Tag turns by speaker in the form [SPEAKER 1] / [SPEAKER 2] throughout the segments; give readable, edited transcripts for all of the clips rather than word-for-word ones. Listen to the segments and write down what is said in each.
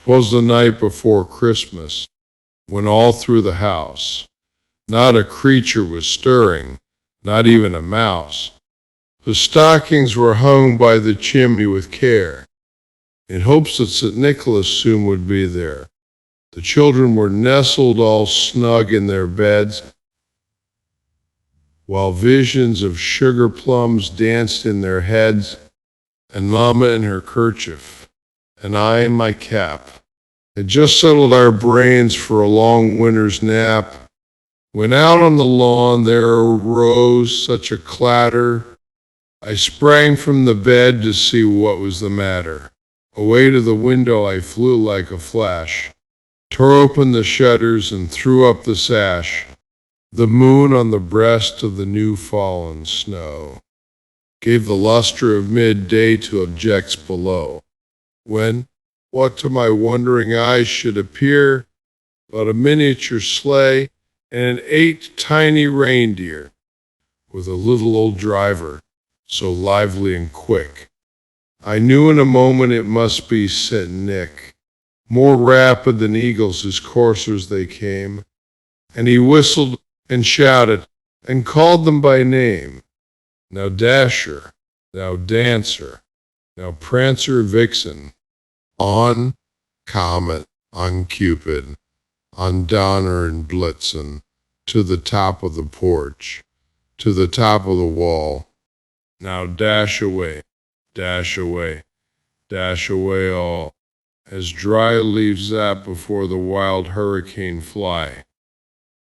[SPEAKER 1] 'Twas the night before Christmas, when all through the house not a creature was stirring, not even a mouse. The stockings were hung by the chimney with care, in hopes that St. Nicholas soon would be there. The children were nestled all snug in their beds, while visions of sugar plums danced in their heads, and Mama in her kerchief, and I in my cap, had just settled our brains for a long winter's nap, when out on the lawn there arose such a clatter, I sprang from the bed to see what was the matter. Away to the window I flew like a flash, tore open the shutters and threw up the sash. The moon on the breast of the new-fallen snow gave the luster of midday to objects below, when, what to my wondering eyes should appear but a miniature sleigh and 8 tiny reindeer, with a little old driver, so lively and quick. I knew in a moment it must be St. Nick. More rapid than eagles as coursers they came, and he whistled and shouted and called them by name. Now Dasher, now Dancer, now Prancer, Vixen, on Comet, on Cupid, on Donner and Blitzen, to the top of the porch, to the top of the wall. Now dash away, dash away, dash away all, as dry leaves zap before the wild hurricane fly.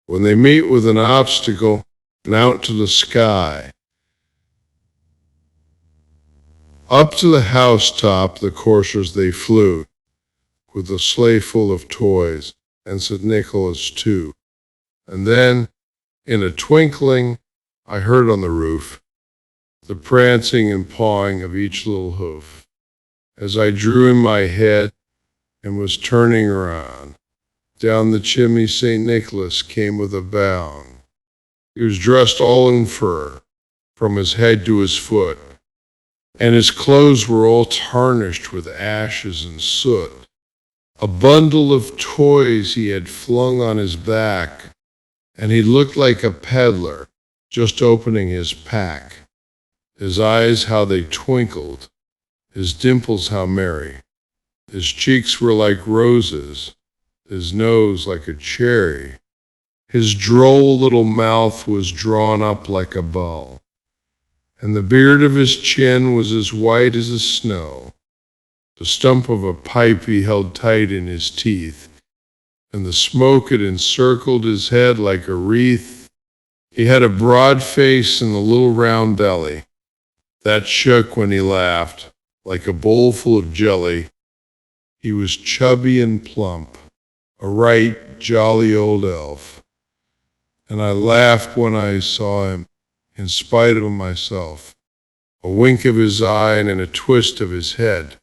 [SPEAKER 1] When they meet with an obstacle, and out to the sky, up to the housetop the coursers they flew, with a sleigh full of toys, and St. Nicholas too. And then, in a twinkling, I heard on the roof the prancing and pawing of each little hoof. As I drew in my head and was turning around, down the chimney St. Nicholas came with a bound. He was dressed all in fur, from his head to his foot, and his clothes were all tarnished with ashes and soot. A bundle of toys he had flung on his back, and he looked like a peddler just opening his pack. His eyes how they twinkled, his dimples how merry. His cheeks were like roses, his nose like a cherry. His droll little mouth was drawn up like a bow, and the beard of his chin was as white as the snow. The stump of a pipe he held tight in his teeth, and the smoke had encircled his head like a wreath. He had a broad face and a little round belly that shook when he laughed, like a bowl full of jelly. He was chubby and plump, a right jolly old elf, and I laughed when I saw him, in spite of myself. A wink of his eye and a twist of his head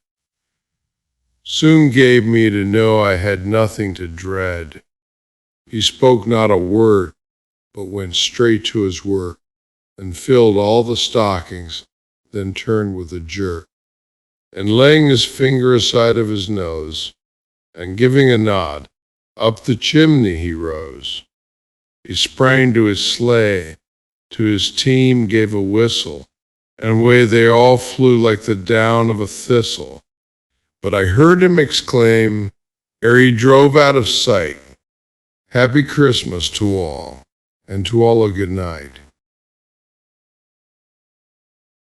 [SPEAKER 1] soon gave me to know I had nothing to dread. He spoke not a word, but went straight to his work, and filled all the stockings, then turned with a jerk, and laying his finger aside of his nose, and giving a nod, up the chimney he rose. He sprang to his sleigh, to his team gave a whistle, and away they all flew like the down of a thistle. But I heard him exclaim, ere he drove out of sight, "Happy Christmas to all, and to all a good night."